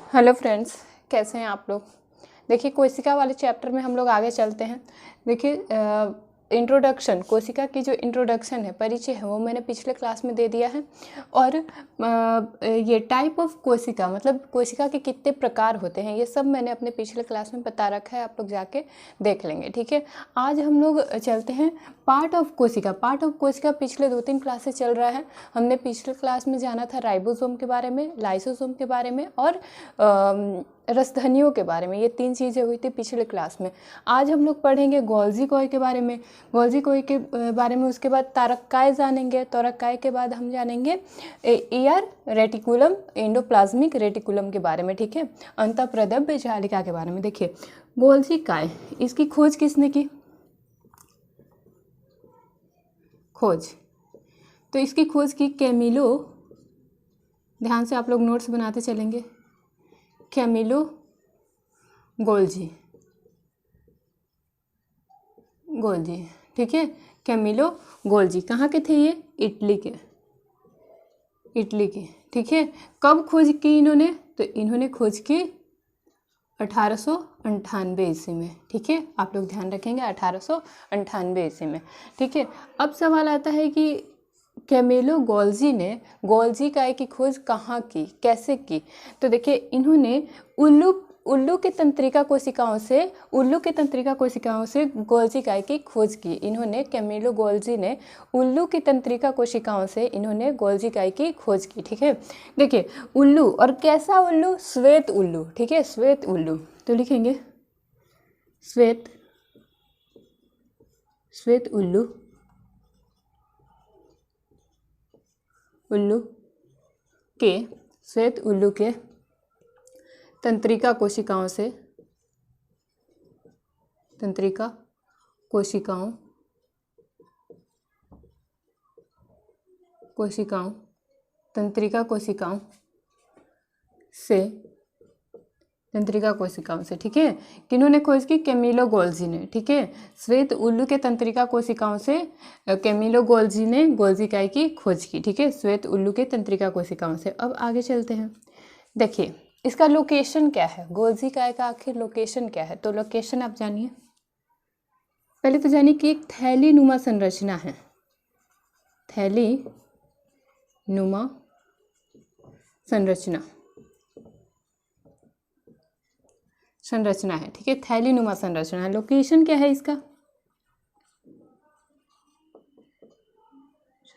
Hello friends, कैसे हैं आप लोग। देखिए, कोशिका वाले चैप्टर में हम लोग आगे चलते हैं। देखिए, इंट्रोडक्शन, कोशिका की जो इंट्रोडक्शन है, परिचय है, वो मैंने पिछले क्लास में दे दिया है। और ये टाइप ऑफ कोशिका, मतलब कोशिका के कितने प्रकार होते हैं, ये सब मैंने अपने पिछले क्लास में बता रखा है, आप लोग जाके देख लेंगे। ठीक है, आज हम लोग चलते हैं पार्ट ऑफ कोशिका। पार्ट ऑफ कोशिका पिछले 2-3 क्लास से चल रहा है। हमने पिछले क्लास में जाना था राइबोसोम के बारे में, लाइसोसोम के बारे में और रसधनियों के बारे में। ये 3 चीज़ें हुई थी पिछले क्लास में। आज हम लोग पढ़ेंगे गोल्जी कोई के बारे में, गोल्जी कोई के बारे में। उसके बाद तारक्काय जानेंगे, तारक्काय के बाद हम जानेंगे एयर रेटिकुलम, एंडोप्लाज्मिक रेटिकुलम के बारे में। ठीक है, अंतःप्रदव्य जालिका के बारे में। देखिए, गोल्जी काय, इसकी खोज किसने की? तो इसकी खोज की कैमिलो, ध्यान से आप लोग नोट्स बनाते चलेंगे, कैमिलो गोल्जी। ठीक है, कैमिलो गोल्जी कहाँ के थे ये? इटली के। ठीक है, कब खोज की इन्होंने? तो इन्होंने खोज की 1898 ईस्वी में। ठीक है, आप लोग ध्यान रखेंगे, 1898 ईस्वी में। ठीक है, अब सवाल आता है कि कैमिलो गोल्जी ने गोल्जी काय की खोज कहाँ की, कैसे की? तो देखिए, इन्होंने उल्लू के तंत्रिका कोशिकाओं से गोल्जी काय की खोज की। इन्होंने, कैमिलो गोल्जी ने उल्लू की तंत्रिका कोशिकाओं से इन्होंने गोल्जी काय की खोज की। ठीक है, देखिए, उल्लू, और कैसा उल्लू? श्वेत उल्लू। ठीक है, श्वेत उल्लू। तो लिखेंगे श्वेत उल्लू, श्वेत उल्लू के तंत्रिका कोशिकाओं से ठीक है, किन्होंने खोज की? कैमिलो गोल्जी ने। ठीक है, श्वेत उल्लू के तंत्रिका कोशिकाओं से कैमिलो गोल्जी ने गोल्जी काय की खोज की। ठीक है, श्वेत उल्लू के तंत्रिका कोशिकाओं से। अब आगे चलते हैं। देखिए, इसका लोकेशन क्या है? गोल्जी काय का आखिर लोकेशन क्या है? तो लोकेशन आप जानिए। पहले तो जानिए कि एक थैली नुमा संरचना है, थैली नुमा संरचना है। ठीक है, थैली नुमा संरचना है। लोकेशन क्या है इसका?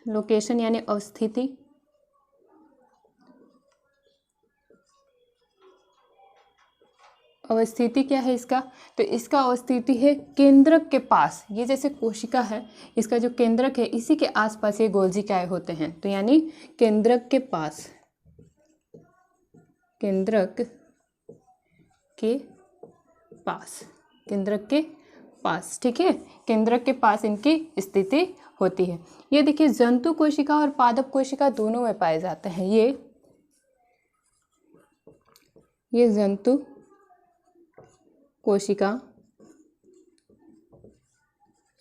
लोकेशन यानी अवस्थिति। अवस्थिति क्या है इसका? तो इसका अवस्थिति है केंद्रक के पास। ये जैसे कोशिका है, इसका जो केंद्रक है, इसी के आसपास ये गोल्जी काय होते हैं। तो यानी केंद्रक के पास, ठीक है, केंद्रक के पास इनकी स्थिति होती है। ये देखिए, जंतु कोशिका और पादप कोशिका दोनों में पाए जाते हैं। ये जंतु कोशिका,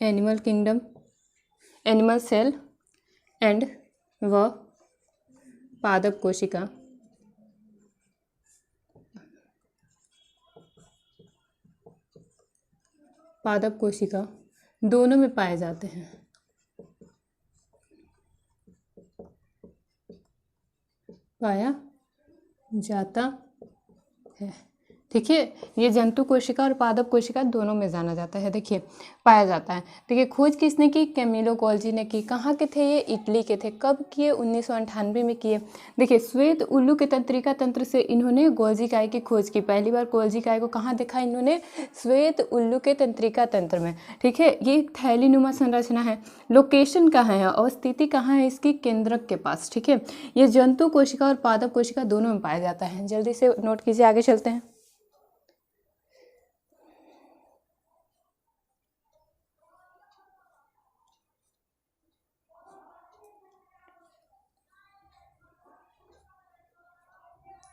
animal kingdom, animal cell, and व पादप कोशिका दोनों में पाए जाते हैं। पाया जाता है। ठीक है, ये जंतु कोशिका और पादप कोशिका दोनों में जाना जाता है। देखिए, पाया जाता है। देखिए, खोज किसने की? कैमिलो गोल्जी ने की। कहाँ के थे ये? इटली के थे। कब किए? 1998 में किए। देखिए, श्वेत उल्लू के तंत्रिका तंत्र से इन्होंने गोल्जी काय की खोज की। पहली बार गोल्जी काय को कहाँ देखा इन्होंने? श्वेत उल्लू के तंत्रिका तंत्र में। ठीक है, ये थैली नुमा संरचना है। लोकेशन कहाँ है? अवस्थिति कहाँ है इसकी? केंद्रक के पास। ठीक है, ये जंतु कोशिका और पादप कोशिका दोनों में पाया जाता है। जल्दी से नोट कीजिए, आगे चलते हैं।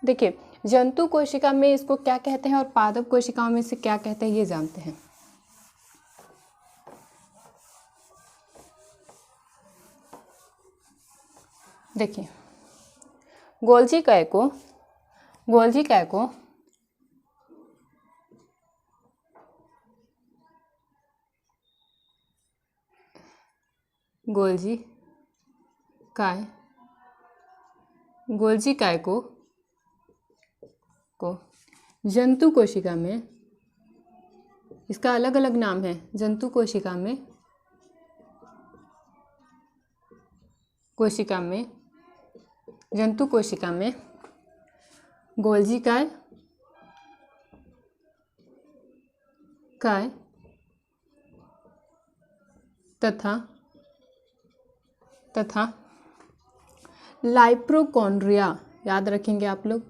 देखिए, जंतु कोशिका में इसको क्या कहते हैं और पादप कोशिकाओं में इसे क्या कहते हैं, ये जानते हैं। देखिए, गोल्जी काय को गोल्जी काय को गोल्जी काय को जंतु कोशिका में, इसका अलग अलग नाम है, जंतु कोशिका में जंतु कोशिका में गोल्जी काय तथा लाइप्रोकॉन्ड्रिया, याद रखेंगे आप लोग,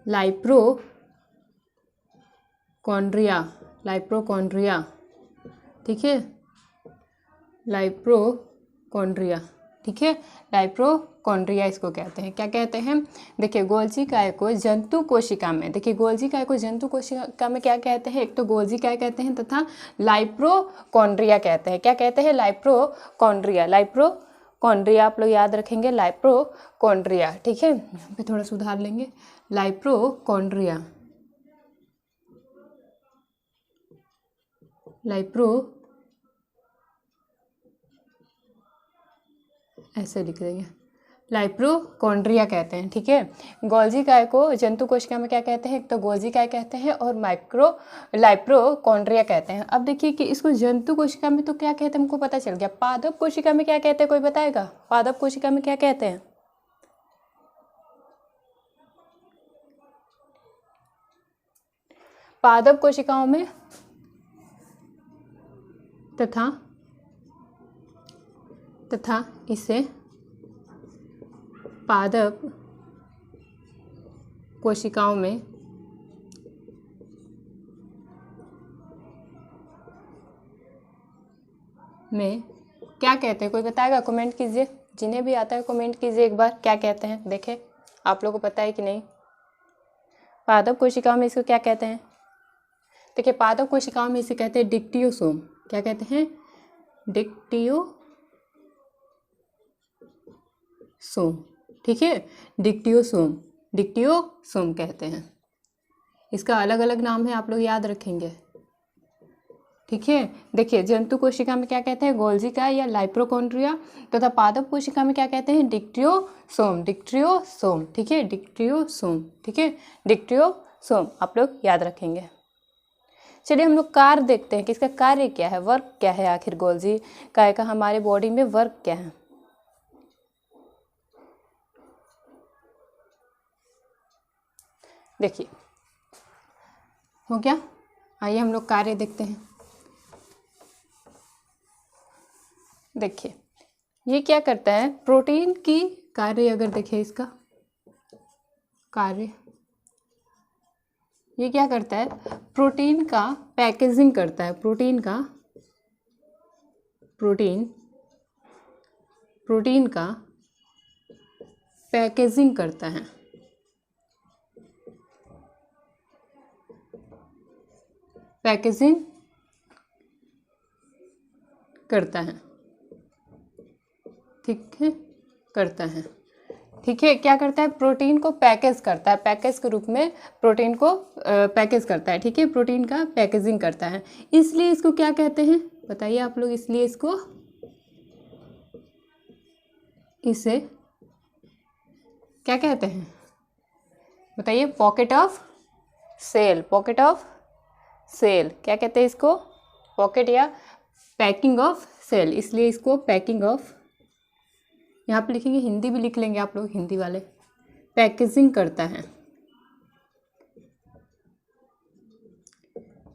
लाइप्रोकॉन्ड्रिया, ठीक है, लाइप्रोकॉन्ड्रिया, ठीक है, लाइप्रोकॉन्ड्रिया इसको कहते हैं। क्या कहते हैं, देखिए गोल्जी काय को जंतु कोशिका में, देखिए गोल्जी काय को जंतु कोशिका में क्या कहते हैं, एक तो गोल्जी काय कहते हैं तथा लाइप्रोकॉन्ड्रिया कहते हैं। क्या कहते हैं, लाइप्रोकॉन्ड्रिया आप लोग याद रखेंगे, लाइप्रोकॉन्ड्रिया, ठीक है। यहाँ पे थोड़ा सुधार लेंगे, लाइप्रोकॉन्ड्रिया, ऐसे लिख देंगे, लाइप्रोकॉन्ड्रिया कहते हैं, ठीक है। गोल्जी काय को जंतु कोशिका में क्या कहते हैं, एक तो गोल्जी काय कहते हैं और लाइप्रोकॉन्ड्रिया कहते हैं। अब देखिए कि इसको जंतु कोशिका में तो क्या कहते हैं, हमको पता चल गया। पादप कोशिका में क्या कहते हैं, कोई बताएगा, पादप कोशिका में क्या कहते हैं? पादप कोशिकाओं में तथा इसे पादप कोशिकाओं में क्या कहते हैं, कोई बताएगा, कमेंट कीजिए, जिन्हें भी आता है कमेंट कीजिए एक बार, क्या कहते हैं, देखें आप लोगों को पता है कि नहीं। पादप कोशिकाओं में इसको क्या कहते हैं, देखिए पादप कोशिकाओं में इसे कहते हैं डिक्टियोसोम। क्या कहते हैं, डिक्टियोसोम, ठीक है, डिक्टियोसोम कहते हैं। इसका अलग अलग नाम है, आप लोग याद रखेंगे, ठीक है। देखिए जंतु कोशिका में क्या कहते हैं, गोल्जी काय या लाइप्रोकॉन्ड्रिया, तथा पादप कोशिका में क्या कहते हैं, डिक्टियोसोम, ठीक है, डिक्टियोसोम आप लोग याद रखेंगे। चलिए हम लोग कार्य देखते हैं कि इसका कार्य क्या है, वर्क क्या है, आखिर गोल्जी काय का हमारे बॉडी में वर्क क्या है। देखिए हो गया, आइए हम लोग कार्य देखते हैं। देखिए ये क्या करता है, प्रोटीन की कार्य अगर देखें इसका कार्य, ये क्या करता है, प्रोटीन का पैकेजिंग करता है, प्रोटीन का पैकेजिंग करता है, पैकेजिंग करता है, ठीक है, करता है, ठीक है। क्या करता है, प्रोटीन को पैकेज करता है, पैकेज के रूप में प्रोटीन को पैकेज करता है, ठीक है, प्रोटीन का पैकेजिंग करता है। इसलिए इसको क्या कहते हैं, बताइए आप लोग, इसलिए इसको, इसे क्या कहते हैं, बताइए, पॉकेट ऑफ सेल, क्या कहते हैं इसको, पॉकेट या पैकिंग ऑफ सेल, इसलिए इसको पैकिंग ऑफ, यहाँ पे लिखेंगे, हिंदी भी लिख लेंगे आप लोग, हिंदी वाले, पैकेजिंग करता है,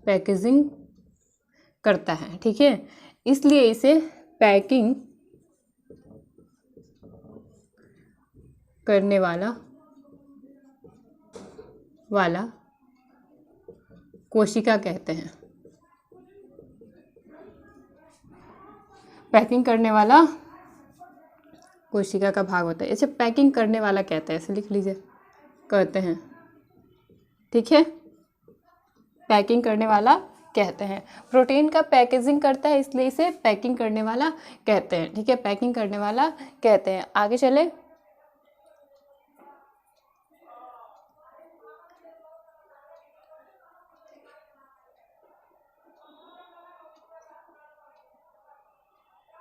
पैकेजिंग करता है, ठीक है। इसलिए इसे पैकिंग करने वाला कोशिका कहते हैं, पैकिंग करने वाला कोशिका का भाग होता है, इसे पैकिंग करने वाला कहते हैं, ऐसे लिख लीजिए, कहते हैं, ठीक है, पैकिंग करने वाला कहते हैं। प्रोटीन का पैकेजिंग करता है, इसलिए इसे पैकिंग करने वाला कहते हैं, ठीक है, पैकिंग करने वाला कहते हैं। आगे चले,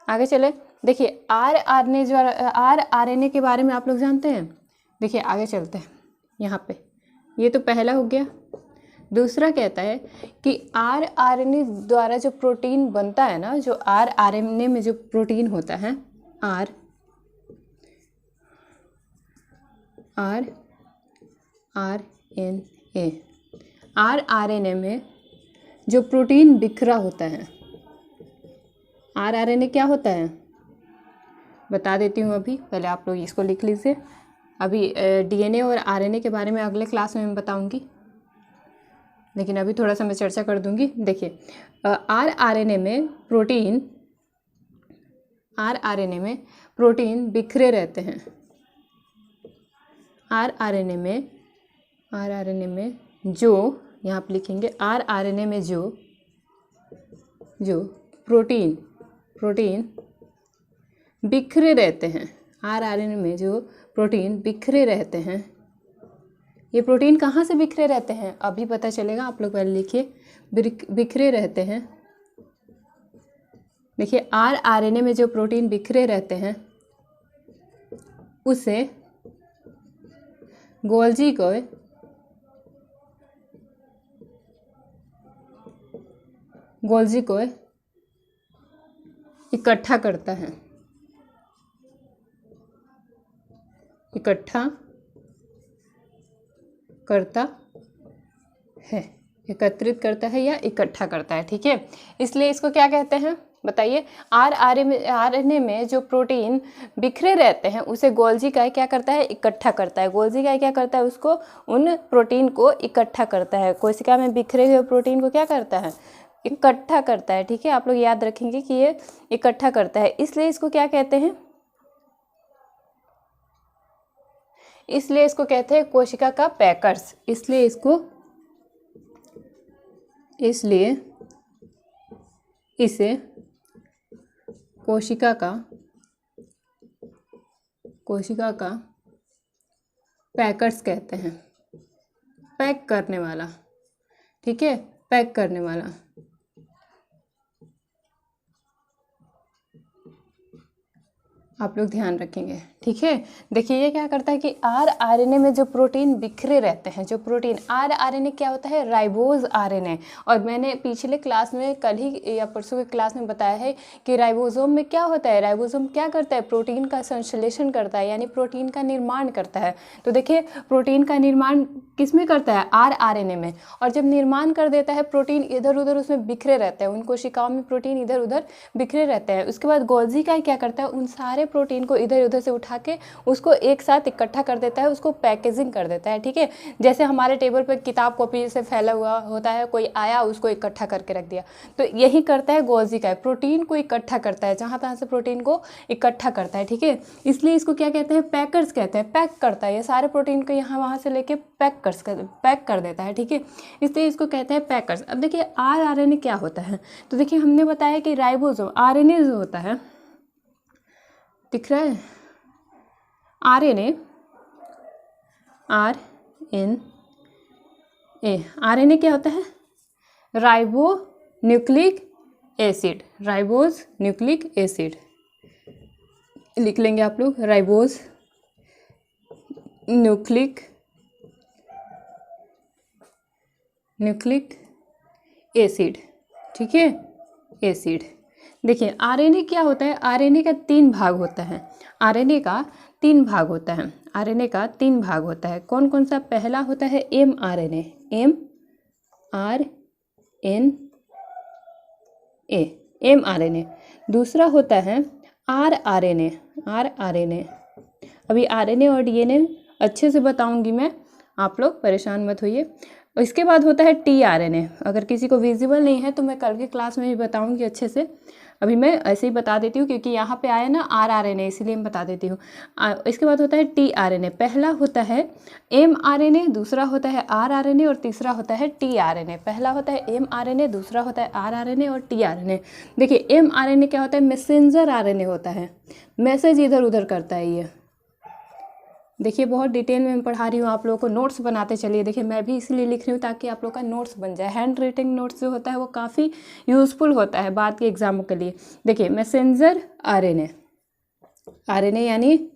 आगे चले। देखिए RNA के बारे में आप लोग जानते हैं। देखिए आगे चलते हैं। यहाँ पे ये तो पहला हो गया। दूसरा कहता है कि RNA द्वारा जो प्रोटीन बनता है ना, जो RNA में जो प्रोटीन होता है, RNA में जो प्रोटीन बिखरा होता है, RNA क्या होता है बता देती हूँ अभी, पहले आप लोग इसको लिख लीजिए। अभी DNA और RNA के बारे में अगले क्लास में मैं बताऊँगी, लेकिन अभी थोड़ा सा मैं चर्चा कर दूँगी। देखिए RNA में प्रोटीन बिखरे रहते हैं। RNA में जो, यहाँ पर लिखेंगे RNA में जो प्रोटीन बिखरे रहते हैं, RNA में जो प्रोटीन बिखरे रहते हैं, ये प्रोटीन कहाँ से बिखरे रहते हैं अभी पता चलेगा। आप लोग पहले लिखिए, बिखरे रहते हैं। देखिए RNA में जो प्रोटीन बिखरे रहते हैं उसे गोल्जी को इकट्ठा करता है, एकत्रित करता है या इकट्ठा करता है, ठीक है। इसलिए इसको क्या कहते हैं बताइए। RNA में जो प्रोटीन बिखरे रहते हैं उसे गोल्जी काय क्या करता है, इकट्ठा करता है। गोल्जी काय क्या करता है, उसको उन प्रोटीन को इकट्ठा करता है। कोशिका में बिखरे हुए प्रोटीन को क्या करता है, इकट्ठा करता है, ठीक है। आप लोग याद रखेंगे कि ये इकट्ठा करता है, इसलिए इसको क्या कहते हैं, इसलिए इसको कहते हैं कोशिका का पैकर्स। इसलिए इसे कोशिका का पैकर्स कहते हैं, पैक करने वाला, ठीक है, पैक करने वाला। आप लोग ध्यान रखेंगे, ठीक है। देखिए ये क्या करता है कि RNA में जो प्रोटीन बिखरे रहते हैं, जो प्रोटीन RNA क्या होता है, राइबोज RNA। और मैंने पिछले क्लास में कल ही या परसों की क्लास में बताया है कि राइबोसोम में क्या होता है, राइबोसोम क्या करता है, प्रोटीन का संश्लेषण करता है, यानी प्रोटीन का निर्माण करता है। तो देखिए प्रोटीन का निर्माण किस में करता है, RNA में। और जब निर्माण कर देता है प्रोटीन इधर उधर उसमें बिखरे रहते हैं, उन कोशिकाओं में प्रोटीन इधर उधर बिखरे रहते हैं। उसके बाद गोल्जी का क्या करता है, उन सारे प्रोटीन को इधर उधर से उठा के उसको एक साथ इकट्ठा कर देता है, उसको पैकेजिंग कर देता है, ठीक है। जैसे हमारे टेबल पर किताब कॉपी से फैला हुआ होता है, कोई आया उसको इकट्ठा करके रख दिया, तो यही करता है गोल्जी का, प्रोटीन को इकट्ठा करता है, जहाँ तहाँ से प्रोटीन को इकट्ठा करता है, ठीक है। इसलिए इसको क्या कहते हैं, पैकर्स कहते हैं, पैक करता है, ये सारे प्रोटीन को यहाँ वहाँ से लेके पैक कर देता है, ठीक है। इसलिए इसको कहते हैं पैकर्स। अब देखिए RNA क्या होता है, तो देखिए हमने बताया कि राइबोसोम RNA जो होता है, दिख रहा है, RNA क्या होता है, राइबोज न्यूक्लिक एसिड लिख लेंगे आप लोग, राइबोज न्यूक्लिक एसिड, ठीक है, एसिड। देखिए RNA क्या होता है, RNA का 3 भाग होता है, RNA का 3 भाग होता है। कौन कौन सा, पहला होता है mRNA, mRNA। दूसरा होता है rRNA। अभी RNA और DNA अच्छे से बताऊंगी मैं, आप लोग परेशान मत होइए। इसके बाद होता है tRNA। अगर किसी को विजिबल नहीं है तो मैं कल की क्लास में भी बताऊंगी अच्छे से, अभी मैं ऐसे ही बता देती हूँ क्योंकि यहाँ पे आया ना rRNA, इसीलिए मैं बता देती हूँ। इसके बाद होता है tRNA। पहला होता है mRNA, दूसरा होता है rRNA और तीसरा होता है tRNA। पहला होता है mRNA, दूसरा होता है rRNA और tRNA। देखिए mRNA क्या होता है, मैसेंजर RNA होता है, मैसेज इधर उधर करता है, ये देखिए बहुत डिटेल में मैं पढ़ा रही हूँ आप लोगों को, नोट्स बनाते चलिए। देखिए मैं भी इसलिए लिख रही हूँ ताकि आप लोग का नोट्स बन जाए। हैंड राइटिंग नोट्स जो होता है वो काफ़ी यूज़फुल होता है बाद के एग्जामों के लिए। देखिए मैसेंजर आरएनए, आरएनए यानी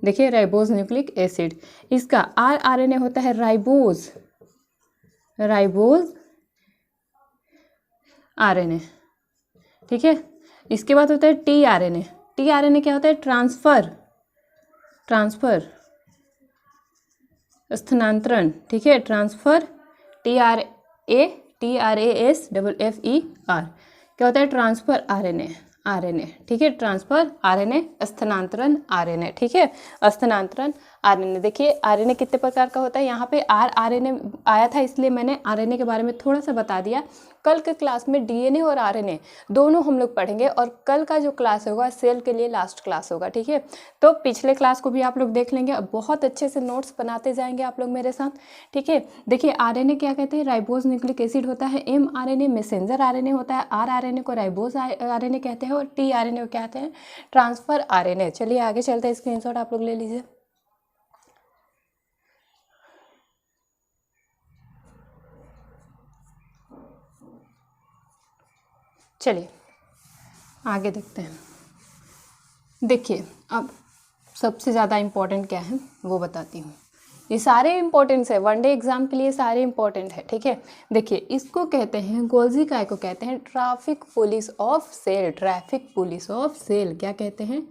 देखिए राइबोज न्यूक्लिक एसिड, इसका आरएनए होता है राइबोज, राइबोज आरएनए, ठीक है। इसके बाद होता है टीआरएनए, टीआरएनए क्या होता है? ट्रांसफर, ट्रांसफर स्थानांतरण, ठीक है, ट्रांसफर, TRASFFER क्या होता है? ट्रांसफर आरएनए, आरएनए, ठीक है, ट्रांसफर आरएनए, स्थानांतरण आरएनए, ठीक है, स्थानांतरण आरएनए। देखिए आरएनए कितने प्रकार का होता है, यहाँ पे आरएनए आया था इसलिए मैंने आरएनए के बारे में थोड़ा सा बता दिया। कल के क्लास में डीएनए और आरएनए दोनों हम लोग पढ़ेंगे, और कल का जो क्लास होगा सेल के लिए लास्ट क्लास होगा, ठीक है। तो पिछले क्लास को भी आप लोग देख लेंगे, अब बहुत अच्छे से नोट्स बनाते जाएंगे आप लोग मेरे साथ, ठीक है। देखिए आरएनए क्या कहते हैं? राइबोज न्यूक्लिक एसिड होता है। एमआरएनए मैसेंजर आरएनए होता है। आरआरएनए को राइबोज आरएनए कहते हैं, और टीआरएनए को कहते हैं ट्रांसफर आरएनए। चलिए आगे चलते हैं, स्क्रीनशॉट आप लोग ले लीजिए। चलिए आगे देखते हैं। देखिए अब सबसे ज़्यादा इम्पोर्टेंट क्या है वो बताती हूँ। ये सारे इम्पोर्टेंट्स है, वनडे एग्जाम के लिए सारे इम्पोर्टेंट है, ठीक है। देखिए इसको कहते हैं, गोल्जी काय को कहते हैं traffic police of cell, traffic police of cell. क्या कहते हैं?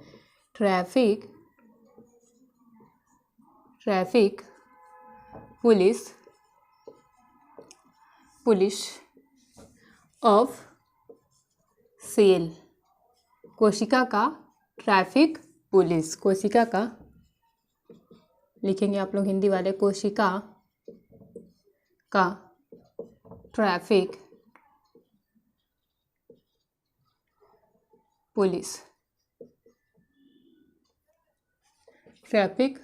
Traffic, traffic police, police of cell, कोशिका का ट्रैफिक पुलिस, कोशिका का लिखेंगे आप लोग हिंदी वाले, कोशिका का ट्रैफिक पुलिस, ट्रैफिक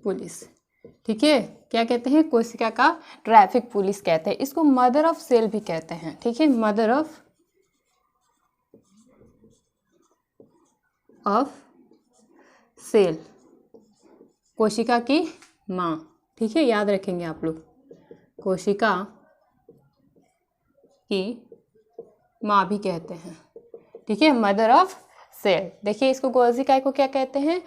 पुलिस, ठीक है। क्या कहते हैं? कोशिका का ट्रैफिक पुलिस कहते हैं। इसको मदर ऑफ सेल भी कहते हैं, ठीक है, मदर ऑफ सेल, कोशिका की माँ, ठीक है, याद रखेंगे आप लोग, कोशिका की माँ भी कहते हैं, ठीक है, मदर ऑफ सेल। देखिए इसको गोल्जी काय को क्या कहते हैं?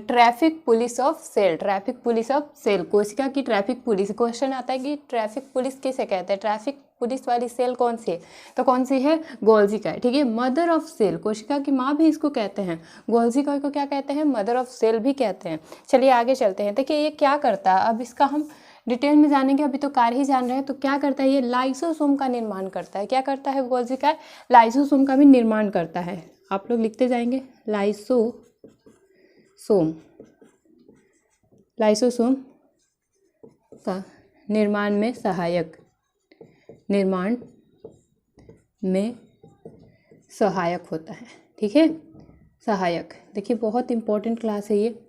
Traffic police of cell, traffic police of cell, कोशिका की ट्रैफिक पुलिस। क्वेश्चन आता है कि ट्रैफिक पुलिस किसे कहते हैं? ट्रैफिक पुलिस वाली सेल कौन सी है? तो कौन सी है? गोल्जी काय, ठीक है। मदर ऑफ सेल, कोशिका की माँ भी इसको कहते हैं। गोल्जी काय को क्या कहते हैं? मदर ऑफ सेल भी कहते हैं। चलिए आगे चलते हैं। देखिए ये क्या करता है, अब इसका हम डिटेल में जानेंगे, अभी तो कार्य ही जान रहे हैं। तो क्या करता है? ये लाइसोसोम का निर्माण करता है। क्या करता है गोल्जी काय? लाइसोसोम का भी निर्माण करता है। आप लोग लिखते जाएंगे, लाइसोसोम, लाइसोसोम का निर्माण में सहायक, निर्माण में सहायक होता है, ठीक है, सहायक। देखिए बहुत इंपॉर्टेंट क्लास है ये।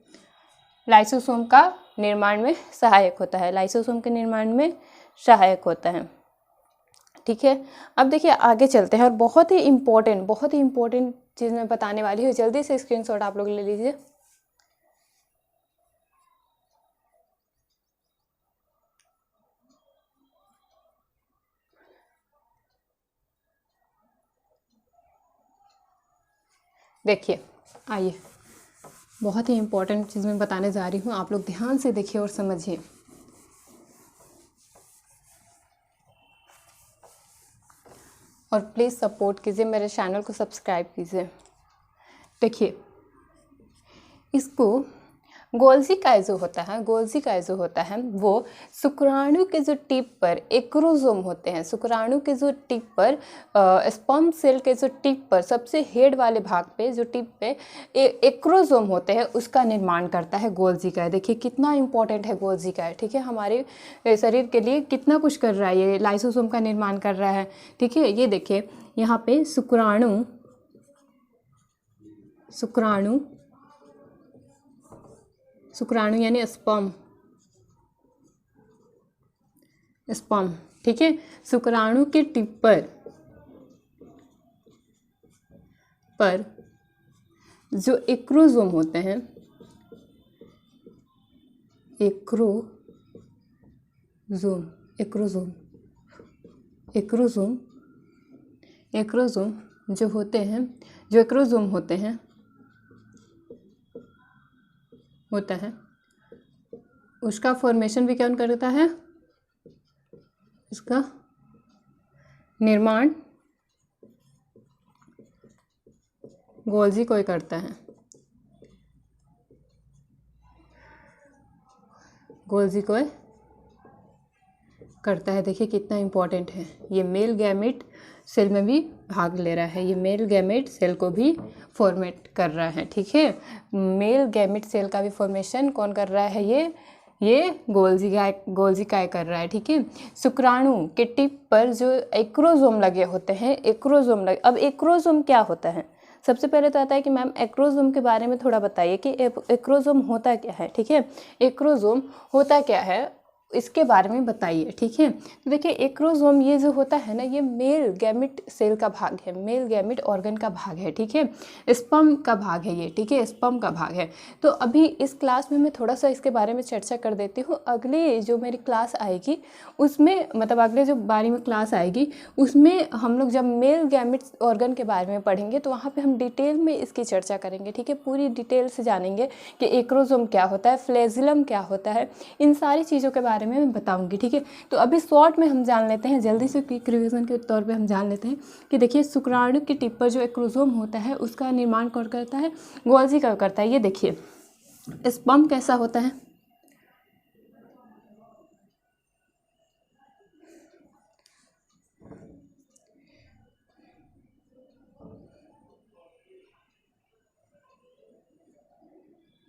लाइसोसोम का निर्माण में सहायक होता है, लाइसोसोम के निर्माण में सहायक होता है, ठीक है। अब देखिए आगे चलते हैं, और बहुत ही इम्पोर्टेंट चीज़ मैं बताने वाली हूँ। जल्दी से स्क्रीनशॉट आप लोग ले लीजिए। देखिए आइए, बहुत ही इम्पोर्टेंट चीज़ मैं बताने जा रही हूँ, आप लोग ध्यान से देखिए और समझिए। और प्लीज़ सपोर्ट कीजिए, मेरे चैनल को सब्सक्राइब कीजिए। देखिए इसको गोल्जी काय जो होता है, गोल्जी काय जो होता है वो शुक्राणु के जो टिप पर एक्रोसोम होते हैं, शुक्राणु के जो टिप पर स्पर्म सेल के जो टिप पर सबसे हेड वाले भाग पे जो टिप पे एक्रोसोम होते हैं उसका निर्माण करता है गोल्जी काय। देखिए कितना इंपॉर्टेंट है गोल्जी काय, ठीक है, हमारे शरीर के लिए कितना कुछ कर रहा है, ये लाइसोसोम का निर्माण कर रहा है, ठीक है। ये देखिए यहाँ पे शुक्राणु, शुक्राणु, शुक्राणु यानी स्पर्म, स्पर्म, ठीक है, शुक्राणु के टिप पर जो एक्रोसोम होते हैं, एक्रोसोम एक्रोसोम एक्रोसोम एक्रोसोम जो होते हैं, जो एक्रोसोम होते हैं होता है, उसका फॉर्मेशन भी कौन करता है, उसका निर्माण गोल्जी कोई करता है, गोल्जी कोई करता है। देखिए कितना इम्पोर्टेंट है, ये मेल गैमेट सेल में भी भाग ले रहा है, ये मेल गैमेट सेल को भी फॉर्मेट कर रहा है, ठीक है। मेल गैमेट सेल का भी फॉर्मेशन कौन कर रहा है, ये गोल्जी काय कर रहा है, ठीक है। शुक्राणु के टिप पर जो एक्रोसोम लगे होते हैं, अब एक्रोसोम क्या होता है, सबसे पहले तो आता है कि मैम एक्रोसोम के बारे में थोड़ा बताइए कि एक्रोसोम होता क्या है, ठीक है। एक्रोसोम होता क्या है इसके बारे में बताइए, ठीक है। तो देखिए एक्रोसोम ये जो होता है ना, ये मेल गैमेट सेल का भाग है, मेल गैमेट ऑर्गन का भाग है, ठीक है। स्पर्म का भाग है ये, ठीक है, स्पर्म का भाग है। तो अभी इस क्लास में मैं थोड़ा सा इसके बारे में चर्चा कर देती हूँ। अगले जो मेरी क्लास आएगी उसमें, मतलब अगले जो बारी में क्लास आएगी उसमें हम लोग जब मेल गैमेट ऑर्गन के बारे में पढ़ेंगे तो वहाँ पर हम डिटेल में इसकी चर्चा करेंगे, ठीक है। पूरी डिटेल से जानेंगे कि एक्रोसोम क्या होता है, फ्लैजिलम क्या होता है, इन सारी चीज़ों के बारे में मैं बताऊंगी, ठीक है। तो अभी शॉर्ट में हम जान लेते हैं, जल्दी से क्विक रिवीजन के तौर पे हम जान लेते हैं कि देखिए शुक्राणु के टिप पर जो एक्रोसोम होता है उसका निर्माण कौन करता है, गोल्जी का करता है। ये देखिए स्पर्म कैसा होता है,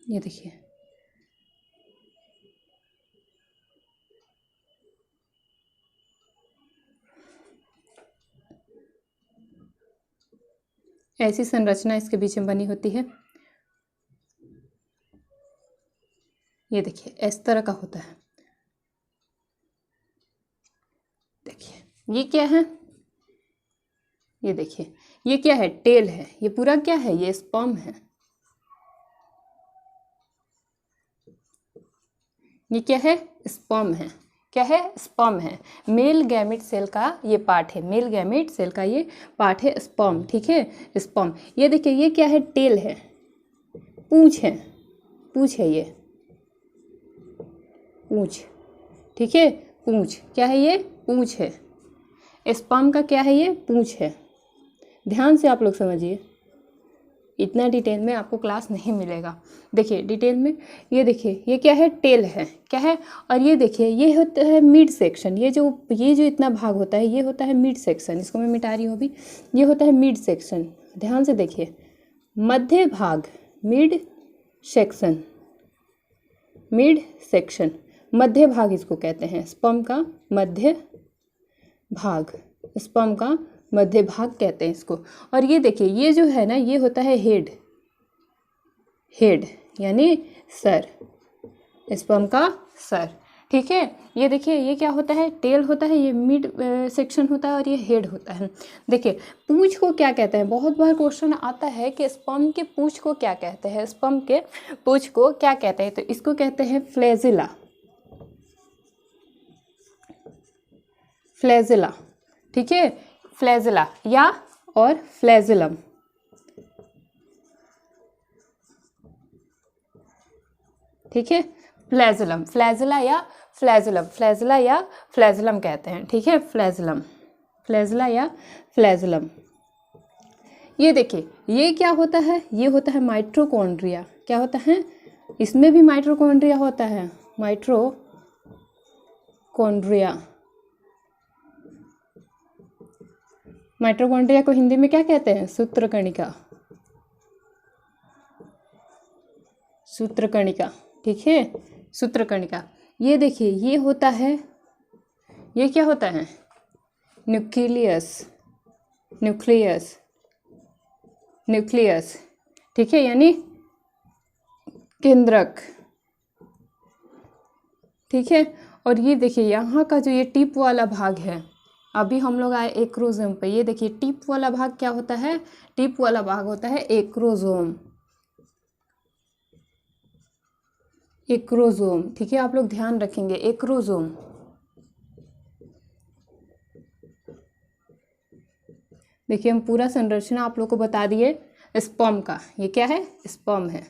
ये देखिए ऐसी संरचना इसके बीच में बनी होती है। ये देखिए इस तरह का होता है। देखिए ये क्या है, ये देखिए ये क्या है, टेल है। ये पूरा क्या है, ये स्पर्म है। ये क्या है, स्पर्म है। क्या है, स्पर्म है। मेल गैमेट सेल का ये पार्ट है, मेल गैमेट सेल का ये पार्ट है स्पर्म, ठीक है, स्पर्म। ये देखिए ये क्या है, टेल है, पूंछ है, पूंछ है ये, पूंछ, ठीक है, पूंछ क्या है, ये पूंछ है। स्पर्म का क्या है, ये पूंछ है। ध्यान से आप लोग समझिए, इतना डिटेल में आपको क्लास नहीं मिलेगा। देखिए डिटेल में, ये देखिए ये क्या है, टेल है, क्या है। और ये देखिए ये होता है मिड सेक्शन, ये जो इतना भाग होता है ये होता है मिड सेक्शन। इसको मैं मिटा रही हूँ अभी, ये होता है मिड सेक्शन। ध्यान से देखिए, मध्य भाग, मिड सेक्शन, मिड सेक्शन, मध्य भाग इसको कहते हैं, स्पर्म का मध्य भाग, स्पर्म का मध्य भाग कहते हैं इसको। और ये देखिए ये जो है ना, ये होता है हेड, हेड यानी सर, स्पर्म का सर, ठीक है। ये देखिए ये क्या होता है, टेल होता है, ये मिड सेक्शन होता है और ये हेड होता है। देखिए पूंछ को क्या कहते हैं, बहुत बार क्वेश्चन आता है कि स्पर्म के पूंछ को क्या कहते हैं, स्पर्म के पूंछ को क्या कहते हैं, तो इसको कहते हैं फ्लैजिला, फ्लैजिला, ठीक है, फ्लैजिला या और फ्लैजिलम, ठीक है, फ्लैजिलम, फ्लैजिला या फ्लैजिलम, फ्लैजिला या फ्लैजिलम कहते हैं, ठीक है, फ्लैजिलम, फ्लैजिला या फ्लैजिलम। ये देखिए ये क्या होता है, ये होता है माइटोकॉन्ड्रिया। क्या होता है, इसमें भी माइटोकॉन्ड्रिया होता है, माइटोकॉन्ड्रिया। माइटोकॉन्ड्रिया को हिंदी में क्या कहते हैं, सूत्रकणिका, सूत्रकणिका, ठीक है, सूत्रकणिका। ये देखिए ये होता है, ये क्या होता है, न्यूक्लियस, न्यूक्लियस, न्यूक्लियस, ठीक है, यानी केंद्रक, ठीक है। और ये देखिए यहाँ का जो ये टिप वाला भाग है, अभी हम लोग आए एक्रोसोम पे, ये देखिए टिप वाला भाग क्या होता है, टिप वाला भाग होता है एक्रोसोम, एक्रोसोम, ठीक है, आप लोग ध्यान रखेंगे एक्रोसोम। देखिए हम पूरा संरचना आप लोग को बता दिए स्पर्म का। ये क्या है? स्पर्म है,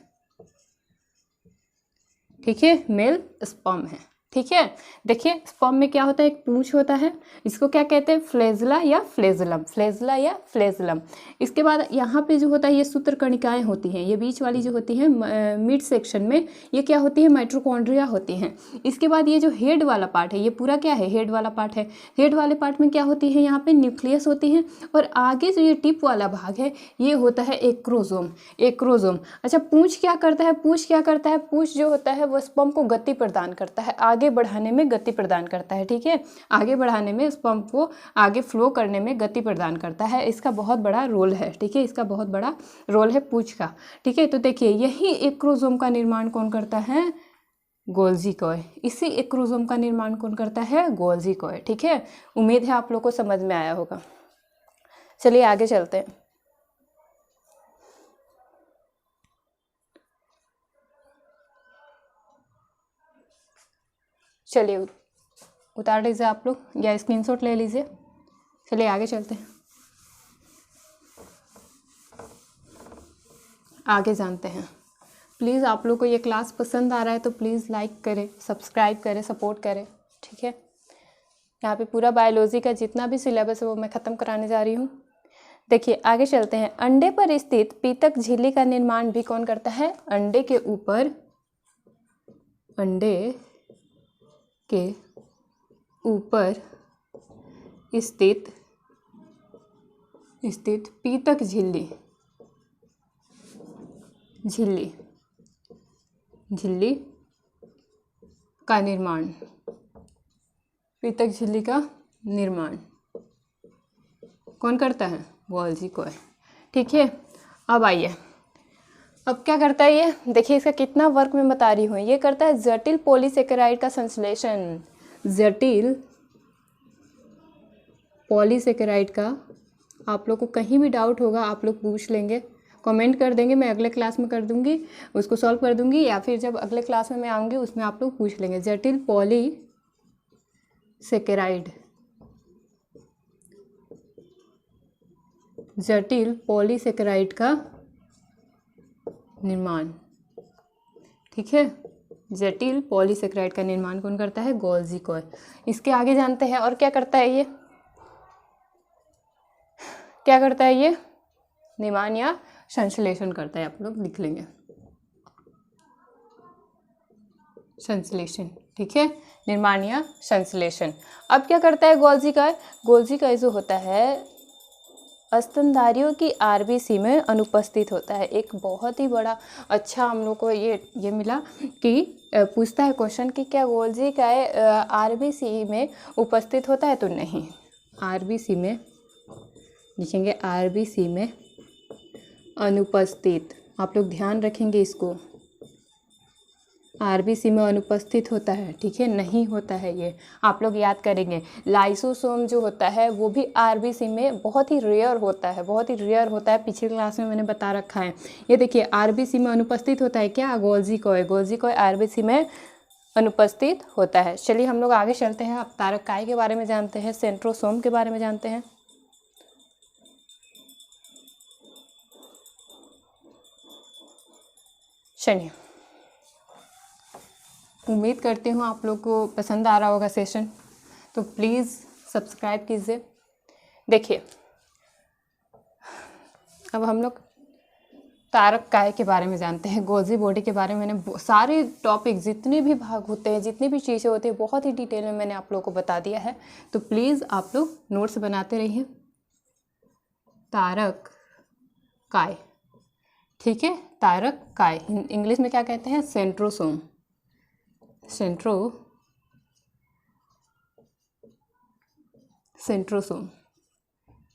ठीक है, मेल स्पर्म है, ठीक है। देखिए स्पर्म में क्या होता है, एक पूंछ होता है, इसको क्या कहते हैं? फ्लेजुला या फ्लेजुलम, फ्लेजुला या फ्लेजुलम। इसके बाद यहाँ पे जो होता है ये सूत्रकणिकाएं होती हैं, ये बीच वाली जो होती हैं मिड सेक्शन में, ये क्या होती है? माइटोकॉन्ड्रिया होती हैं। इसके बाद ये जो हेड वाला पार्ट है, ये पूरा क्या है? हेड वाला पार्ट है। हेड वाले पार्ट में क्या होती है? यहाँ पे न्यूक्लियस होती है, और आगे जो ये टिप वाला भाग है ये होता है एक्रोसोम, एक्रोसोम। अच्छा पूंछ क्या करता है? पूंछ क्या करता है? पूंछ जो होता है वो स्पर्म को गति प्रदान करता है, आगे बढ़ाने में गति प्रदान करता है, ठीक है, आगे बढ़ाने में, स्पर्म को आगे फ्लो करने में गति प्रदान करता है। इसका बहुत बड़ा रोल है, ठीक है, इसका बहुत बड़ा रोल है पूंछ का, ठीक है। तो देखिए यही एक्रोसोम का निर्माण कौन करता है? Golgi coy. इसी एक्रोसोम का निर्माण कौन करता है? गोल्जी कॉय, ठीक है। उम्मीद है आप लोग को समझ में आया होगा। चलिए आगे चलते हैं। चलिए उतार लीजिए आप लोग या स्क्रीनशॉट ले लीजिए। चलिए आगे चलते हैं, आगे जानते हैं। प्लीज़ आप लोग को ये क्लास पसंद आ रहा है तो प्लीज़ लाइक करें, सब्सक्राइब करें, सपोर्ट करें, ठीक है। यहाँ पे पूरा बायोलॉजी का जितना भी सिलेबस है वो मैं ख़त्म कराने जा रही हूँ। देखिए आगे चलते हैं। अंडे पर स्थित पीतक झिल्ली का निर्माण भी कौन करता है? अंडे के ऊपर, अंडे के ऊपर स्थित पीतक झिल्ली, झिल्ली का निर्माण, पीतक झिल्ली का निर्माण कौन करता है? गोल्जी कॉय, ठीक है। अब आइए, अब क्या करता है ये? देखिए इसका कितना वर्क मैं बता रही हूँ। ये करता है जटिल पॉलीसेकेराइड का संश्लेषण, जटिल पॉलीसेकेराइड का। आप लोग को कहीं भी डाउट होगा आप लोग पूछ लेंगे, कमेंट कर देंगे, मैं अगले क्लास में कर दूंगी, उसको सॉल्व कर दूंगी, या फिर जब अगले क्लास में मैं आऊँगी उसमें आप लोग पूछ लेंगे। जटिल पॉलीसेकेराइड, जटिल पॉलीसेकेराइड का निर्माण, ठीक है। जटिल पॉलीसेकेराइड का निर्माण कौन करता है? Golgi coy. इसके आगे जानते हैं और क्या करता है ये? क्या करता है ये? निर्माण या संश्लेषण करता है, आप लोग लिख लेंगे संश्लेषण, ठीक है, निर्माण या संश्लेषण। अब क्या करता है गोल्जी कॉय? गोल्जी कॉय जो होता है स्तनधारियों की आरबीसी में अनुपस्थित होता है। एक बहुत ही बड़ा अच्छा हम लोग को ये मिला कि पूछता है क्वेश्चन कि क्या गोल्जी कॉय आरबीसी में उपस्थित होता है? तो नहीं, आरबीसी में लिखेंगे, आरबीसी में अनुपस्थित। आप लोग ध्यान रखेंगे इसको, आरबीसी में अनुपस्थित होता है, ठीक है, नहीं होता है, ये आप लोग याद करेंगे। लाइसोसोम जो होता है वो भी आरबीसी में बहुत ही रेयर होता है, बहुत ही रेयर होता है, पिछली क्लास में मैंने बता रखा है। ये देखिए आरबीसी में अनुपस्थित होता है क्या? Golgi coy, Golgi coy RBC में अनुपस्थित होता है। चलिए हम लोग आगे चलते हैं, अब तारक काय के बारे में जानते हैं, सेंट्रोसोम के बारे में जानते हैं। चलिए, उम्मीद करती हूँ आप लोग को पसंद आ रहा होगा सेशन, तो प्लीज़ सब्सक्राइब कीजिए। देखिए अब हम लोग तारक काय के बारे में जानते हैं, गोल्जी बॉडी के बारे में। मैंने सारे टॉपिक जितने भी भाग होते हैं, जितनी भी चीज़ें होती हैं, बहुत ही डिटेल में मैंने आप लोगों को बता दिया है, तो प्लीज़ आप लोग नोट्स बनाते रहिए। तारक काय, ठीक है, तारक काय इंग्लिश में क्या कहते हैं? सेंट्रोसोम, सेंट्रोसोम,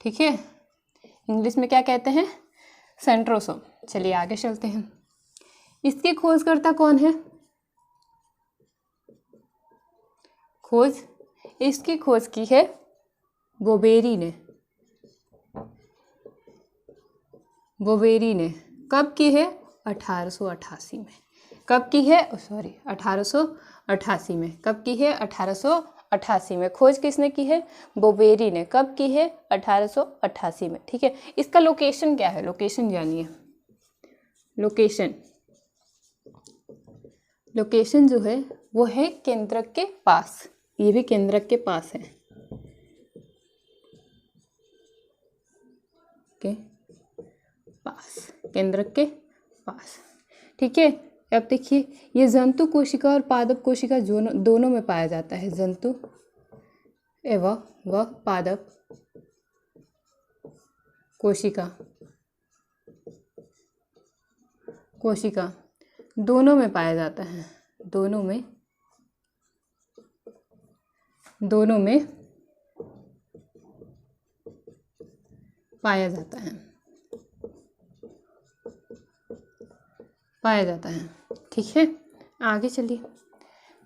ठीक है, इंग्लिश में क्या कहते हैं? सेंट्रोसोम। चलिए आगे चलते हैं। इसकी खोजकर्ता कौन है? इसकी खोज की है बोबेरी ने। बोबेरी ने कब की है? 1888 में। कब की है, सॉरी 1888 में। कब की है, 1888 में। खोज किसने की है, बोवेरी ने। कब की है, 1888 में। ठीक है, इसका लोकेशन क्या है, लोकेशन जानिए। लोकेशन जो है वो है केंद्रक के पास। ये भी केंद्रक के पास है, के पास, केंद्रक के पास। ठीक है, अब देखिए ये जंतु कोशिका और पादप कोशिका दोनों में पाया जाता है। जंतु एवं व पादप कोशिका दोनों में पाया जाता है। दोनों में पाया जाता है। ठीक है, आगे चलिए।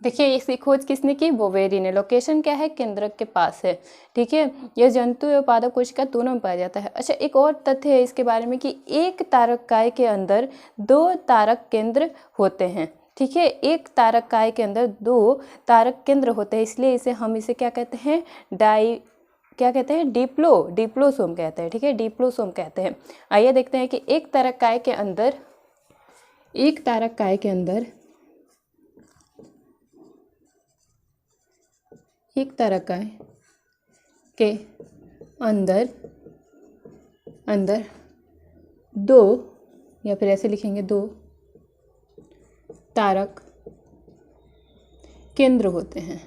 देखिए इसकी खोज किसने की, बोवेरी ने। लोकेशन क्या है, केंद्रक के पास है। ठीक है, यह जंतु एवं पादप कोशिका दोनों में पाया जाता है। अच्छा, एक और तथ्य है इसके बारे में कि एक तारककाय के अंदर 2 तारक केंद्र होते हैं। ठीक है, एक तारककाय के अंदर 2 तारक केंद्र होते हैं, इसलिए हम इसे क्या कहते हैं, डिप्लोसोम कहते हैं। ठीक है, डिप्लोसोम कहते हैं। आइए देखते हैं कि एक तारककाय के अंदर अंदर 2, या फिर ऐसे लिखेंगे 2 तारक केंद्र होते हैं।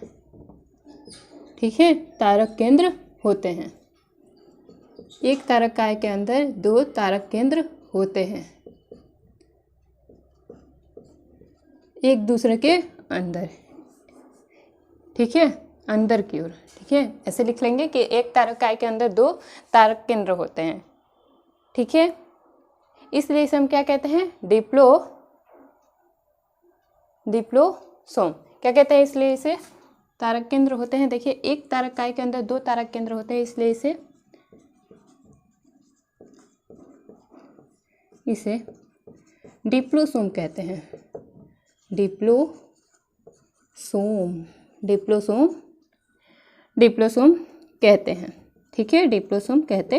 ठीक है, तारक केंद्र होते हैं। एक तारककाय के अंदर 2 तारक केंद्र होते हैं, एक दूसरे के अंदर। ठीक है, अंदर की ओर। ठीक है, ऐसे लिख लेंगे कि एक तारककाय के अंदर 2 तारक केंद्र होते हैं। ठीक है, इसलिए इसे हम क्या कहते हैं, डिप्लोसोम। क्या कहते हैं, इसलिए इसे तारक केंद्र होते हैं। देखिए एक तारककाय के अंदर 2 तारक केंद्र होते हैं, इसलिए इसे डिप्लोसोम कहते हैं। डिप्लोसोम कहते हैं। ठीक है, डिप्लोसोम कहते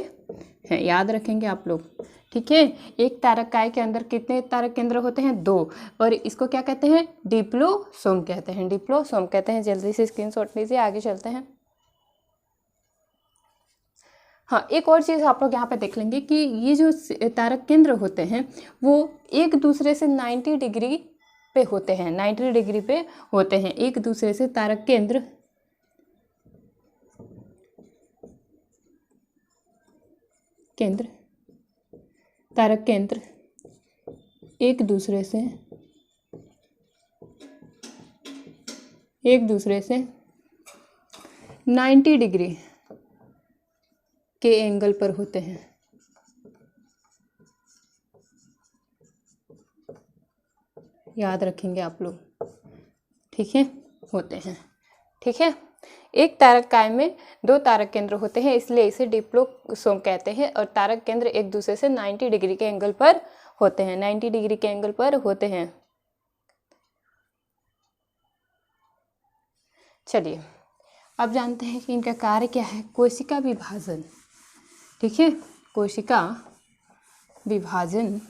हैं, याद रखेंगे आप लोग। ठीक है, एक तारककाय के अंदर कितने तारक केंद्र होते हैं, 2, और इसको क्या कहते हैं, डिप्लोसोम कहते हैं। जल्दी से स्क्रीनशॉट लीजिए, आगे चलते हैं। हाँ, एक और चीज़ आप लोग यहाँ पे देख लेंगे कि ये जो तारक केंद्र होते हैं वो एक दूसरे से 90 डिग्री पे होते हैं। 90 डिग्री पे होते हैं एक दूसरे से। तारक केंद्र एक दूसरे से 90 डिग्री के एंगल पर होते हैं। याद रखेंगे आप लोग। ठीक है, होते हैं। ठीक है, एक तारककाय में 2 तारक केंद्र होते हैं, इसलिए इसे डिप्लोसोम कहते हैं। और तारक केंद्र एक दूसरे से 90 डिग्री के एंगल पर होते हैं। 90 डिग्री के एंगल पर होते हैं। चलिए अब जानते हैं कि इनका कार्य क्या है। कोशिका विभाजन। ठीक है, कोशिका विभाजन।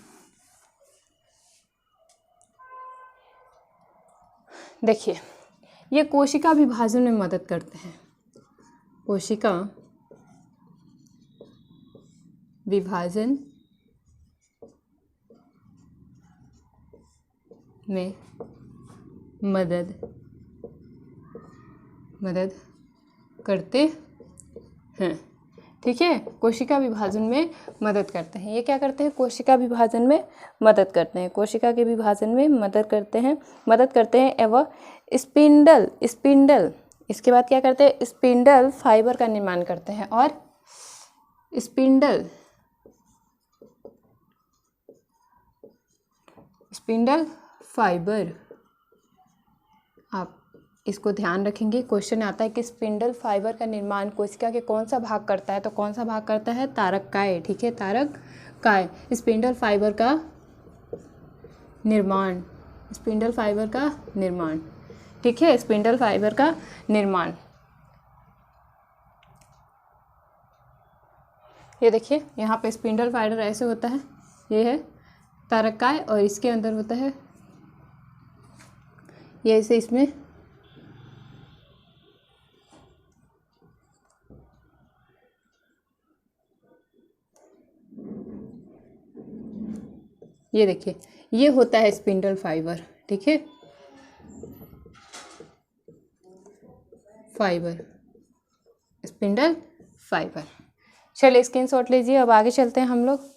देखिए ये कोशिका विभाजन में मदद करते हैं। कोशिका विभाजन में मदद करते हैं। ठीक है, कोशिका विभाजन में मदद करते हैं। ये क्या करते हैं, कोशिका विभाजन में मदद करते हैं। कोशिका के विभाजन में मदद करते हैं एवं स्पिंडल इसके बाद क्या करते हैं, स्पिंडल फाइबर का निर्माण करते हैं। और स्पिंडल फाइबर, आप इसको ध्यान रखेंगे। क्वेश्चन आता है कि स्पिंडल फाइबर का निर्माण कोशिका के कौन सा भाग करता है, तो कौन सा भाग करता है, तारककाय। ठीक है, तारककाय स्पिंडल फाइबर का निर्माण स्पिंडल फाइबर का निर्माण। ठीक है, स्पिंडल फाइबर का निर्माण। ये देखिए यहाँ पे स्पिंडल फाइबर ऐसे होता है, ये है तारकाय और इसके अंदर होता है ये ऐसे इसमें ये देखिए ये होता है स्पिंडल फाइबर। ठीक है, फाइबर, स्पिंडल फाइबर। चलिए स्क्रीनशॉट लीजिए, अब आगे चलते हैं हम लोग।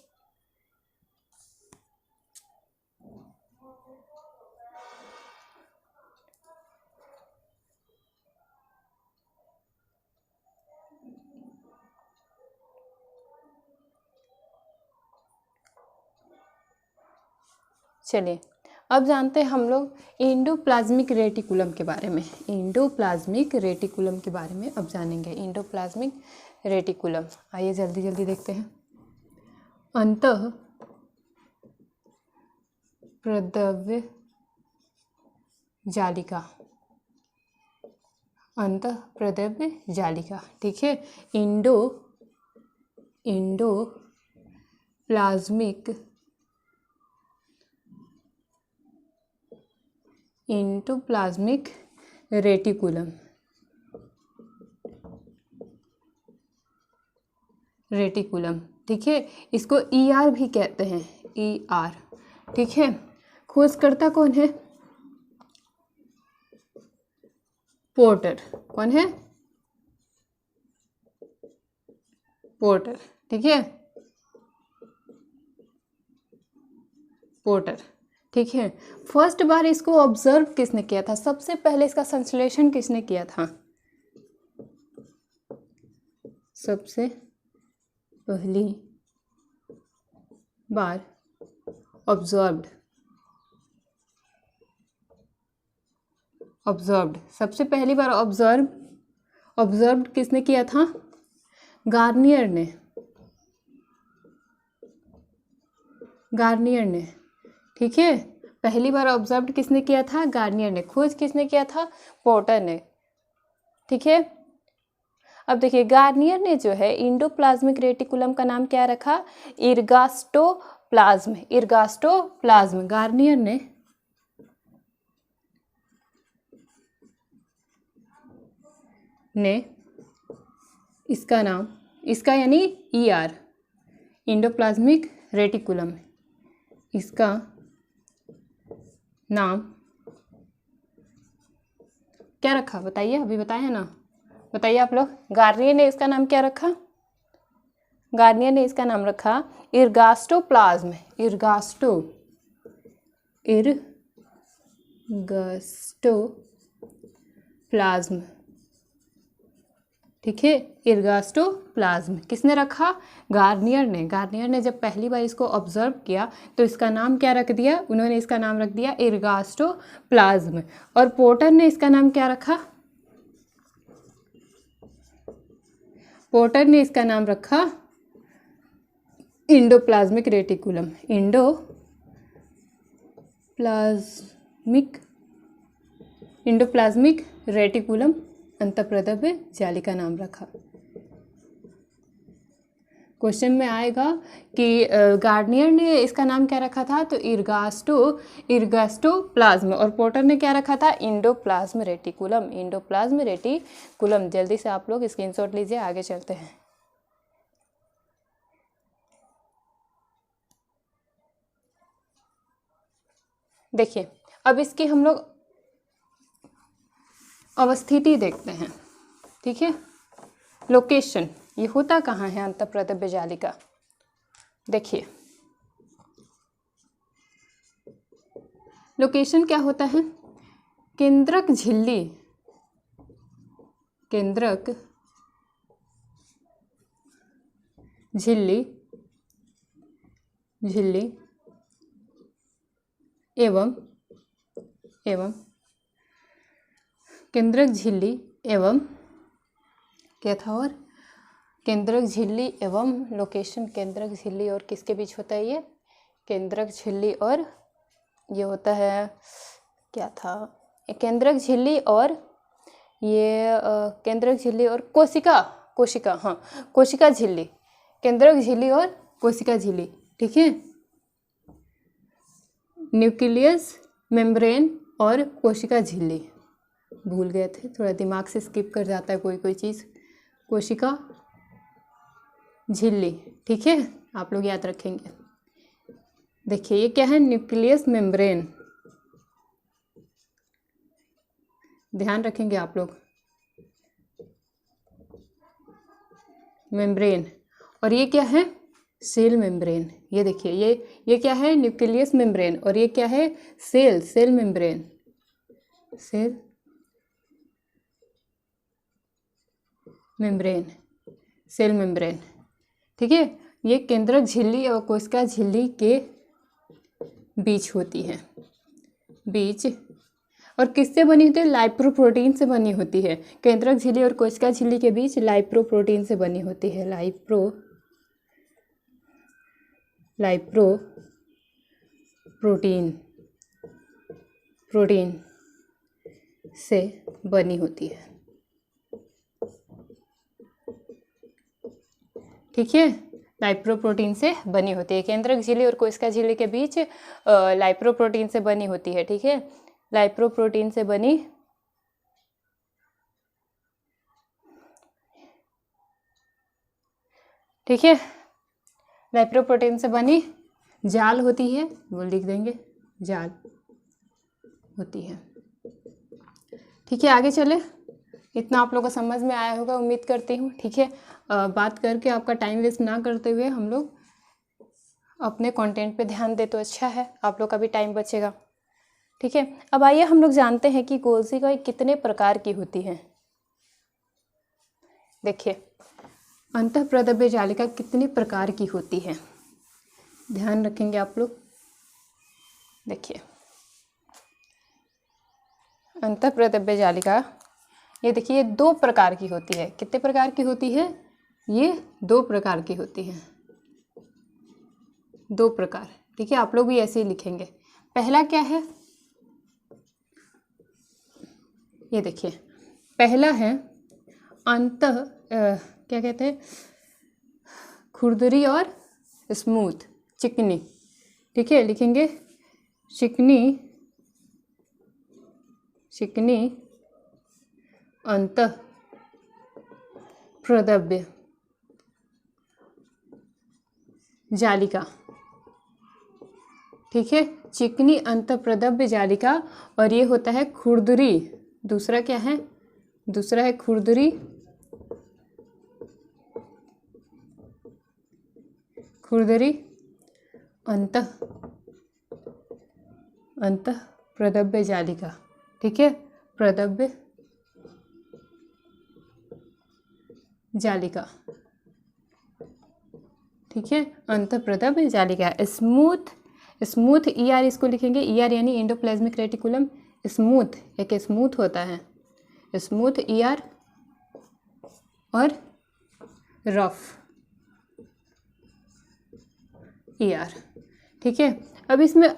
चलिए अब जानते हैं हम लोग एंडोप्लाज्मिक रेटिकुलम के बारे में। एंडोप्लाज्मिक रेटिकुलम के बारे में अब जानेंगे। एंडोप्लाज्मिक रेटिकुलम, आइए जल्दी जल्दी देखते हैं। अंतः प्रद्रव्य जालिका, अंतः प्रद्रव्य जालिका। ठीक है, एंडोप्लाज्मिक रेटिकुलम, ठीक है, इसको ER भी कहते हैं, ER। ठीक है, खोजकर्ता कौन है? पोर्टर। कौन है? पोर्टर। ठीक है, पोर्टर। ठीक है, फर्स्ट बार इसको ऑब्जर्व किसने किया था? सबसे पहले इसका संश्लेषण किसने किया था? सबसे पहली बार ऑब्जर्व्ड, सबसे पहली बार ऑब्जर्व्ड किसने किया था? गार्नियर ने। ठीक है, पहली बार ऑब्जर्व्ड किसने किया था? गार्नियर ने। खोज किसने किया था? पोर्टर ने। ठीक है, अब देखिए गार्नियर ने जो है एंडोप्लाज्मिक रेटिकुलम का नाम क्या रखा? इर्गास्टोप्लाज्म। गार्नियर ने इसका नाम, इसका यानी ER, एंडोप्लाज्मिक रेटिकुलम, इसका नाम क्या रखा? बताइए, अभी बताया है ना, बताइए आप लोग। गार्नियर ने इसका नाम क्या रखा? गार्नियर ने इसका नाम रखा इर्गास्टोप्लाज्म। इर्गास्टोप्लाज्म। ठीक है, इर्गास्टोप्लाज्म किसने रखा? गार्नियर ने जब पहली बार इसको ऑब्जर्व किया तो इसका नाम क्या रख दिया? उन्होंने इसका नाम रख दिया इर्गास्टोप्लाज्म। और पोर्टर ने इसका नाम क्या रखा? पोर्टर ने इसका नाम रखा एंडोप्लाज्मिक रेटिकुलम। एंडोप्लाज्मिक रेटिकुलम अंतःप्रद्रव्य जालिका नाम रखा। क्वेश्चन में आएगा कि गार्नियर ने इसका नाम क्या रखा था? तो इर्गास्टोप्लाज्म। और पोर्टर ने क्या रखा था? Endoplasm reticulum. जल्दी से आप लोग स्क्रीनशॉट लीजिए, आगे चलते हैं। देखिए अब इसकी हम लोग अवस्थिति देखते हैं। ठीक है, लोकेशन, ये होता कहाँ है अंतःप्रद्रव्य जालिका? देखिए लोकेशन क्या होता है? केंद्रक झिल्ली एवं केंद्रक झिल्ली एवं क्या था? और केंद्रक झिल्ली एवं लोकेशन। केंद्रक झिल्ली और किसके बीच होता है? ये केंद्रक झिल्ली और ये होता है, क्या था, केंद्रक झिल्ली और ये केंद्रक झिल्ली और कोशिका, हाँ कोशिका झिल्ली, केंद्रक झिल्ली और कोशिका झिल्ली, ठीक है। न्यूक्लियस मेम्ब्रेन और कोशिका झिल्ली, भूल गए थे, थोड़ा दिमाग से स्किप कर जाता है कोई चीज़। कोशिका झिल्ली, ठीक है, आप लोग याद रखेंगे। देखिए ये क्या है, न्यूक्लियस मेम्ब्रेन, ध्यान रखेंगे आप लोग, मेम्ब्रेन। और ये क्या है, सेल मेम्ब्रेन। ये देखिए ये क्या है, न्यूक्लियस मेम्ब्रेन, और ये क्या है, cell membrane, cell membrane, cell membrane, ठीक है। ये केंद्रक झिल्ली और कोशिका झिल्ली के बीच होती है, बीच, और किससे बनी होती है, लाइप्रोप्रोटीन से बनी होती है। केंद्रक झिल्ली और कोशिका झिल्ली के बीच लाइप्रोप्रोटीन से बनी होती है, प्रोटीन से बनी होती है, ठीक है, लाइप्रोप्रोटीन से बनी होती है। केंद्रक झिल्ली और कोशिका झिल्ली के बीच लाइप्रोप्रोटीन से बनी होती है, ठीक है, लाइप्रोप्रोटीन से बनी, ठीक है, लाइप्रोप्रोटीन से बनी जाल होती है, वो लिख देंगे, जाल होती है, ठीक है। आगे चले, इतना आप लोगों को समझ में आया होगा उम्मीद करती हूँ, ठीक है। बात करके आपका टाइम वेस्ट ना करते हुए हम लोग अपने कंटेंट पे ध्यान दे तो अच्छा है, आप लोग का भी टाइम बचेगा, ठीक है। अब आइए हम लोग जानते हैं कि कोशिका कितने प्रकार की होती है। देखिए अंतःप्रदव्य जालिका कितने प्रकार की होती है, ध्यान रखेंगे आप लोग। देखिए अंतःप्रदव्य जालिका, ये देखिए ये 2 प्रकार की होती है। कितने प्रकार की होती है, ये 2 प्रकार की होती है, 2 प्रकार, ठीक है। आप लोग भी ऐसे ही लिखेंगे। पहला क्या है, ये देखिए पहला है क्या कहते हैं, खुरदरी और स्मूथ, चिकनी, ठीक है, लिखेंगे चिकनी अंतःप्रदव्य जालिका, ठीक है, चिकनी अंतःप्रदव्य जालिका। और ये होता है खुरदरी, दूसरा क्या है, दूसरा है खुरदरी, अंतःप्रदव्य जालिका, ठीक है, प्रदव्य जालिका, ठीक है, अंतःप्रदव्य जालिका। स्मूथ ER इसको लिखेंगे, ER यानी एंडोप्लाज्मिक रेटिकुलम, स्मूथ, एक स्मूथ होता है, स्मूथ ER और रफ ER, ठीक है। अब इसमें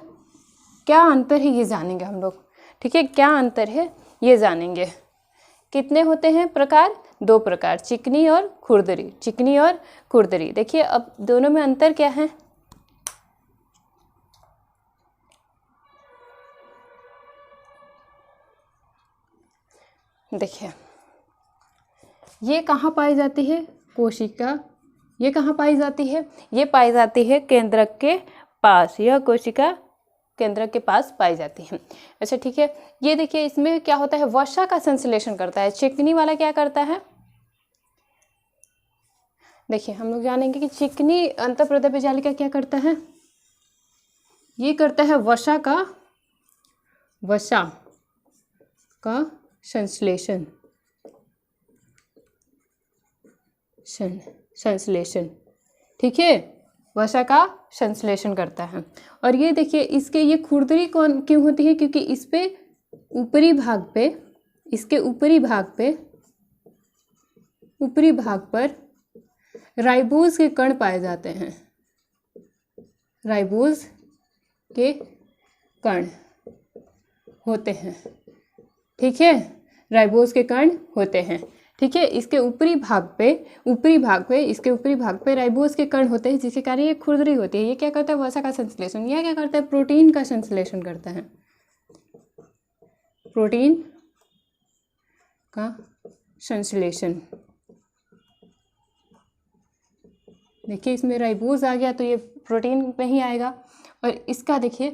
क्या अंतर है ये जानेंगे हम लोग, ठीक है, क्या अंतर है ये जानेंगे। कितने होते हैं प्रकार, 2 प्रकार, चिकनी और खुरदरी, चिकनी और खुरदरी। देखिए अब दोनों में अंतर क्या है, देखिए ये कहाँ पाई जाती है, कोशिका, ये कहाँ पाई जाती है, ये पाई जाती है केंद्रक के पास, यह कोशिका केंद्रक के पास पाई जाती है। अच्छा ठीक है, ये देखिए इसमें क्या होता है, वसा का संश्लेषण करता है, चिकनी वाला क्या करता है, देखिए हम लोग जानेंगे कि चिकनी अंतःप्रदव्य जालिका क्या करता है, ये करता है वसा का संश्लेषण, ठीक है, वसा का संश्लेषण करता है। और ये देखिए इसके ये खुरदरी कौन क्यों होती है, क्योंकि इस पे ऊपरी भाग पे, इसके ऊपरी भाग पर राइबोज के कण पाए जाते हैं, राइबोज के कण होते हैं, ठीक है, राइबोज के कण होते हैं, ठीक है। इसके ऊपरी भाग पे राइबोज के कण होते हैं, जिसके कारण ये खुरदरी होती है। ये क्या करता है, वसा का संश्लेषण। यह क्या करता है, प्रोटीन का संश्लेषण करता है, प्रोटीन का संश्लेषण। देखिए इसमें राइबोज आ गया तो ये प्रोटीन नहीं आएगा। और इसका देखिए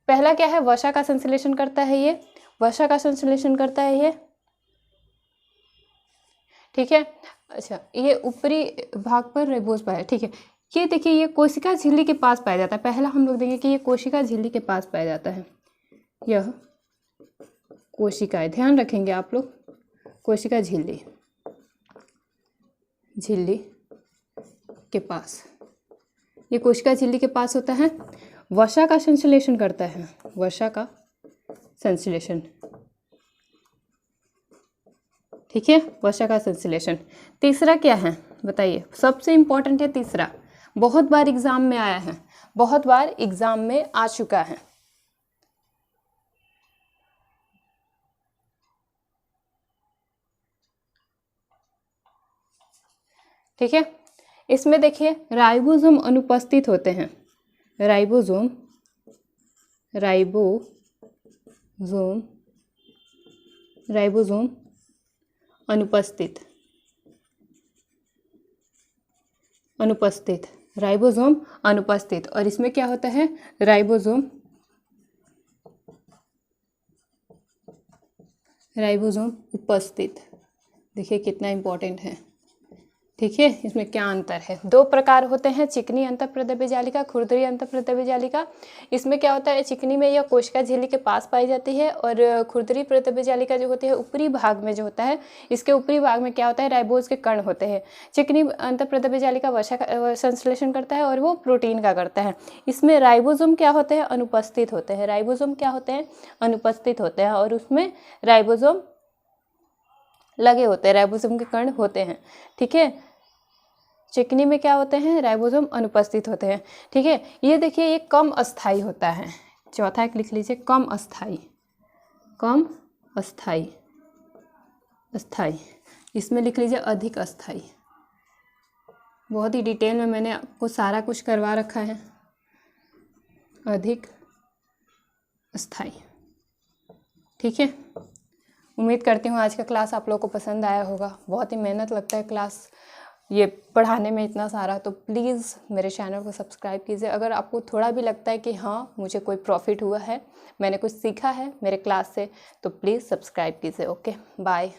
पहला क्या है, वसा का संश्लेषण करता है, ये वसा का संश्लेषण करता है ये, ठीक है। अच्छा, ये ऊपरी भाग पर राइबोज पाया, ठीक है। ये देखिए ये कोशिका झिल्ली के पास पाया जाता है। पहला हम लोग देखेंगे कि ये कोशिका झिल्ली के पास पाया जाता है। यह कोशिकाएं, ध्यान रखेंगे आप लोग, कोशिका झिल्ली के पास, ये कोशिका झिल्ली के पास होता है। वसा का संश्लेषण करता है, वसा का संश्लेषण, ठीक है, वसा का संश्लेषण। तीसरा क्या है बताइए, सबसे इंपॉर्टेंट है तीसरा, बहुत बार एग्जाम में आया है, बहुत बार एग्जाम में आ चुका है, ठीक है। इसमें देखिए राइबोसोम अनुपस्थित होते हैं, राइबोसोम अनुपस्थित, राइबोसोम अनुपस्थित। और इसमें क्या होता है, राइबोसोम उपस्थित। देखिए कितना इंपॉर्टेंट है, ठीक है। इसमें क्या अंतर है, दो प्रकार होते हैं, चिकनी अंतःप्रद्रव्य जालिका, खुरदरी अंतःप्रद्रव्य जालिका। इसमें क्या होता है, चिकनी में यह कोशिका झिल्ली के पास पाई जाती है, और खुरदरी प्रद्रव्य जालिका जो होती है ऊपरी भाग में जो होता है, इसके ऊपरी भाग में क्या होता है, राइबोज के कण होते हैं। चिकनी अंतःप्रद्रव्य जालिका वसा का संश्लेषण करता है और वो प्रोटीन का करता है। इसमें राइबोसोम क्या होते हैं, अनुपस्थित होते हैं, राइबोसोम क्या होते हैं, अनुपस्थित होते हैं, और उसमें राइबोसोम लगे होते हैं, राइबोसोम के कण होते हैं, ठीक है। चिकनी में क्या होते हैं, राइबोसोम अनुपस्थित होते हैं, ठीक है। ये देखिए ये कम अस्थाई होता है, चौथा एक लिख लीजिए, कम अस्थाई। इसमें लिख लीजिए अधिक अस्थाई। बहुत ही डिटेल में मैंने आपको सारा कुछ करवा रखा है, अधिक अस्थाई, ठीक है। उम्मीद करती हूँ आज का क्लास आप लोगों को पसंद आया होगा। बहुत ही मेहनत लगता है क्लास ये पढ़ाने में इतना सारा, तो प्लीज़ मेरे चैनल को सब्सक्राइब कीजिए। अगर आपको थोड़ा भी लगता है कि हाँ मुझे कोई प्रॉफिट हुआ है, मैंने कुछ सीखा है मेरे क्लास से, तो प्लीज़ सब्सक्राइब कीजिए। Okay, bye.